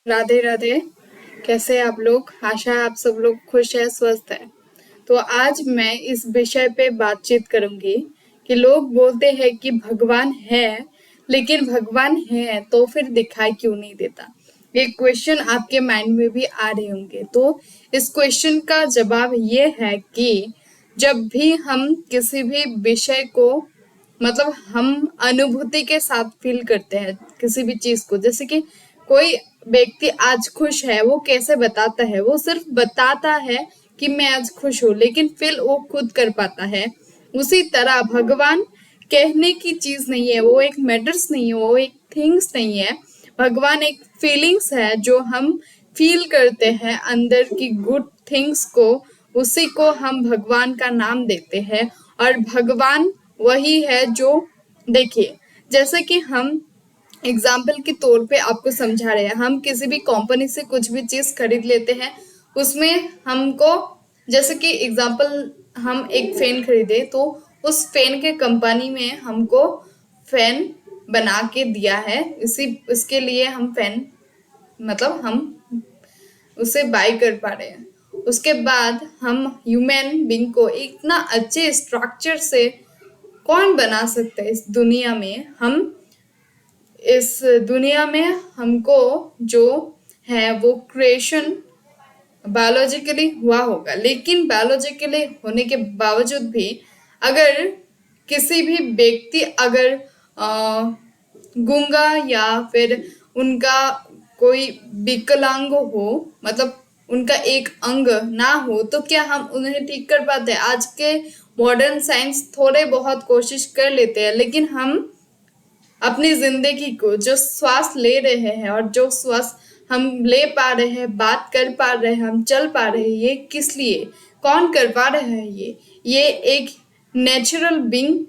राधे राधे। कैसे हैं आप लोग? आशा है आप सब लोग खुश है, स्वस्थ है। तो आज मैं इस विषय पे बातचीत करूंगी कि लोग बोलते हैं कि भगवान है, लेकिन भगवान है तो फिर दिखाई क्यों नहीं देता। ये क्वेश्चन आपके माइंड में भी आ रहे होंगे। तो इस क्वेश्चन का जवाब ये है कि जब भी हम किसी भी विषय को मतलब हम अनुभूति के साथ फील करते हैं किसी भी चीज को, जैसे कि कोई व्यक्ति आज खुश है, वो कैसे बताता है? वो सिर्फ बताता है कि मैं आज खुश हूँ, लेकिन फील वो खुद कर पाता है। उसी तरह भगवान कहने की चीज नहीं है, वो एक मैटर्स नहीं है, वो एक थिंग्स नहीं है। भगवान एक फीलिंग्स है जो हम फील करते हैं अंदर की गुड थिंग्स को, उसी को हम भगवान का नाम देते हैं। और भगवान वही है जो, देखिए, जैसे कि हम एग्जाम्पल के तौर पे आपको समझा रहे हैं, हम किसी भी कंपनी से कुछ भी चीज खरीद लेते हैं, उसमें हमको, जैसे कि एग्जाम्पल, हम एक फैन खरीदे तो उस फैन के कंपनी में हमको फैन बना के दिया है, इसी इसके लिए हम फैन मतलब हम उसे बाय कर पा रहे हैं। उसके बाद हम ह्यूमन बींग को इतना अच्छे स्ट्रक्चर से कौन बना सकता है इस दुनिया में? हम इस दुनिया में हमको जो है वो क्रिएशन बायोलॉजिकली हुआ होगा, लेकिन बायोलॉजिकली होने के बावजूद भी अगर किसी भी व्यक्ति अगर गूंगा या फिर उनका कोई विकलांग हो, मतलब उनका एक अंग ना हो, तो क्या हम उन्हें ठीक कर पाते हैं? आज के मॉडर्न साइंस थोड़े बहुत कोशिश कर लेते हैं, लेकिन हम अपनी जिंदगी को जो श्वास ले रहे हैं और जो श्वास हम ले पा रहे हैं, बात कर पा रहे हैं, हम चल पा रहे हैं, ये किस लिए, कौन कर पा रहे हैं? ये एक नेचुरल बीइंग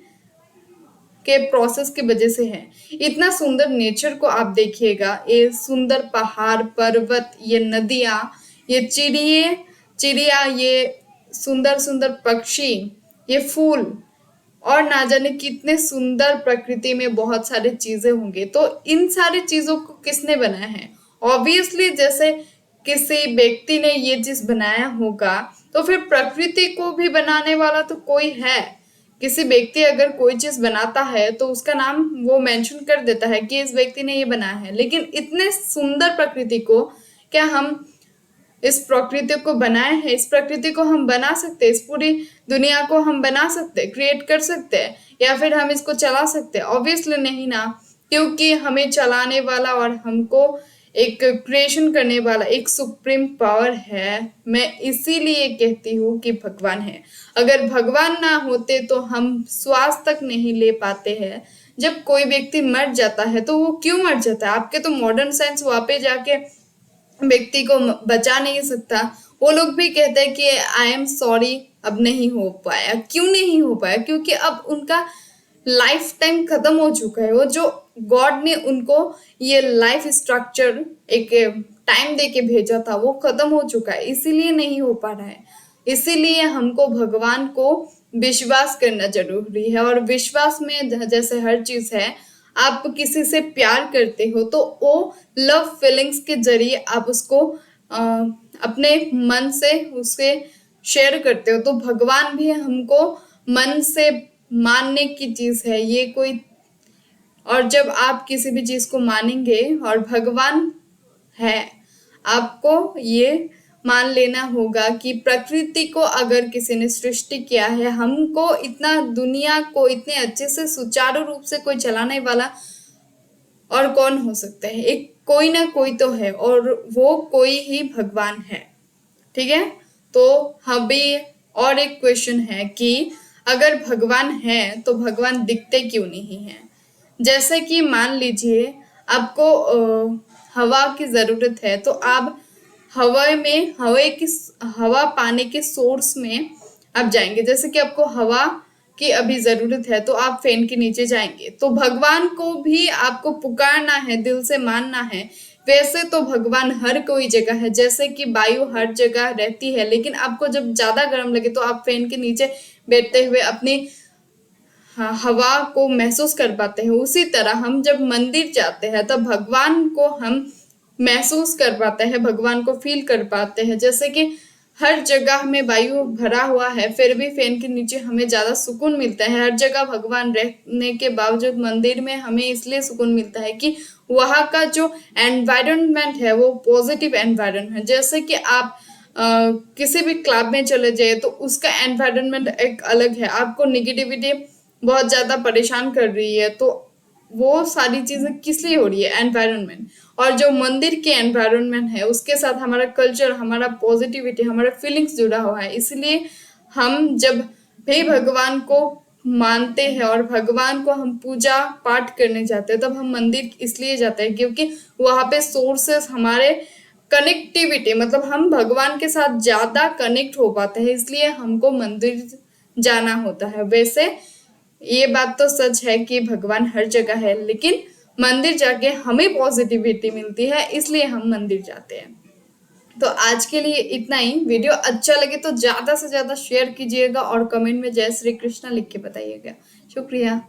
के प्रोसेस की वजह से है। इतना सुंदर नेचर को आप देखिएगा, ये सुंदर पहाड़ पर्वत, ये नदियां, ये चिड़िया, ये सुंदर सुंदर पक्षी, ये फूल, और ना जाने कितने सुंदर प्रकृति में बहुत सारी चीजें होंगे। तो इन सारी चीजों को किसने बनाया है? ऑब्वियसली जैसे किसी व्यक्ति ने ये चीज बनाया होगा, तो फिर प्रकृति को भी बनाने वाला तो कोई है। किसी व्यक्ति अगर कोई चीज बनाता है तो उसका नाम वो मेंशन कर देता है कि इस व्यक्ति ने ये बनाया है, लेकिन इतने सुंदर प्रकृति को क्या हम इस प्रकृति को बनाए हैं? इस प्रकृति को हम बना सकते हैं? इस पूरी दुनिया को हम बना सकते हैं, क्रिएट कर सकते हैं, या फिर हम इसको चला सकते हैं? ऑब्वियसली नहीं ना, क्योंकि हमें चलाने वाला और हमको एक क्रिएशन करने वाला एक सुप्रीम पावर है। मैं इसीलिए कहती हूँ कि भगवान है। अगर भगवान ना होते तो हम श्वास तक नहीं ले पाते हैं। जब कोई व्यक्ति मर जाता है तो वो क्यों मर जाता है? आपके तो मॉडर्न साइंस वहां पे जाके व्यक्ति को बचा नहीं सकता। वो लोग भी कहते हैं कि आई एम सॉरी, अब नहीं हो पाया। क्यों नहीं हो पाया? क्योंकि अब उनका लाइफ टाइम खत्म हो चुका है। वो जो गॉड ने उनको ये लाइफ स्ट्रक्चर एक टाइम दे के भेजा था, वो खत्म हो चुका है, इसीलिए नहीं हो पा रहा है। इसीलिए हमको भगवान को विश्वास करना जरूरी है। और विश्वास में जैसे हर चीज है, आप किसी से प्यार करते हो तो वो लव फीलिंग्स के जरिए आप उसको अपने मन से उससे शेयर करते हो। तो भगवान भी हमको मन से मानने की चीज है ये कोई। और जब आप किसी भी चीज को मानेंगे और भगवान है, आपको ये मान लेना होगा कि प्रकृति को अगर किसी ने सृष्टि किया है, हमको इतना दुनिया को इतने अच्छे से सुचारू रूप से कोई चलाने वाला और कौन हो सकता है? एक कोई ना कोई तो है, और वो कोई ही भगवान है। ठीक है? तो अभी और एक क्वेश्चन है कि अगर भगवान है तो भगवान दिखते क्यों नहीं है? जैसे कि मान लीजिए आपको हवा की जरूरत है, तो आप हवा पाने के सोर्स में आप जाएंगे। जैसे कि आपको हवा की अभी जरूरत है तो आप फैन के नीचे जाएंगे। तो भगवान को भी आपको पुकारना है, दिल से मानना है। वैसे तो भगवान हर कोई जगह है, जैसे कि वायु हर जगह रहती है, लेकिन आपको जब ज्यादा गर्म लगे तो आप फैन के नीचे बैठते हुए अपनी हवा को महसूस कर पाते हैं। उसी तरह हम जब मंदिर जाते हैं तब भगवान को हम महसूस कर पाते हैं, भगवान को फील कर पाते हैं। जैसे कि हर जगह में वायु भरा हुआ है, फिर भी फैन के नीचे हमें ज्यादा सुकून मिलता है। हर जगह भगवान रहने के बावजूद मंदिर में हमें इसलिए सुकून मिलता है कि वहाँ का जो एनवायरनमेंट है वो पॉजिटिव एनवायरनमेंट है। जैसे कि आप किसी भी क्लब में चले जाए तो उसका एनवायरनमेंट एक अलग है, आपको निगेटिविटी बहुत ज्यादा परेशान कर रही है, तो वो सारी चीजें किस लिए हो रही है, एनवायरनमेंट। और जो मंदिर के एनवायरनमेंट है उसके साथ हमारा कल्चर, हमारा पॉजिटिविटी, हमारा फीलिंग्स जुड़ा हुआ है। इसलिए हम जब भी भगवान को मानते हैं और भगवान को हम पूजा पाठ करने जाते हैं, तब हम मंदिर इसलिए जाते हैं क्योंकि वहां पे सोर्सेस हमारे कनेक्टिविटी, मतलब हम भगवान के साथ ज्यादा कनेक्ट हो पाते हैं, इसलिए हमको मंदिर जाना होता है। वैसे ये बात तो सच है कि भगवान हर जगह है, लेकिन मंदिर जाके हमें पॉजिटिविटी मिलती है, इसलिए हम मंदिर जाते हैं। तो आज के लिए इतना ही। वीडियो अच्छा लगे तो ज्यादा से ज्यादा शेयर कीजिएगा और कमेंट में जय श्री कृष्णा लिख के बताइएगा। शुक्रिया।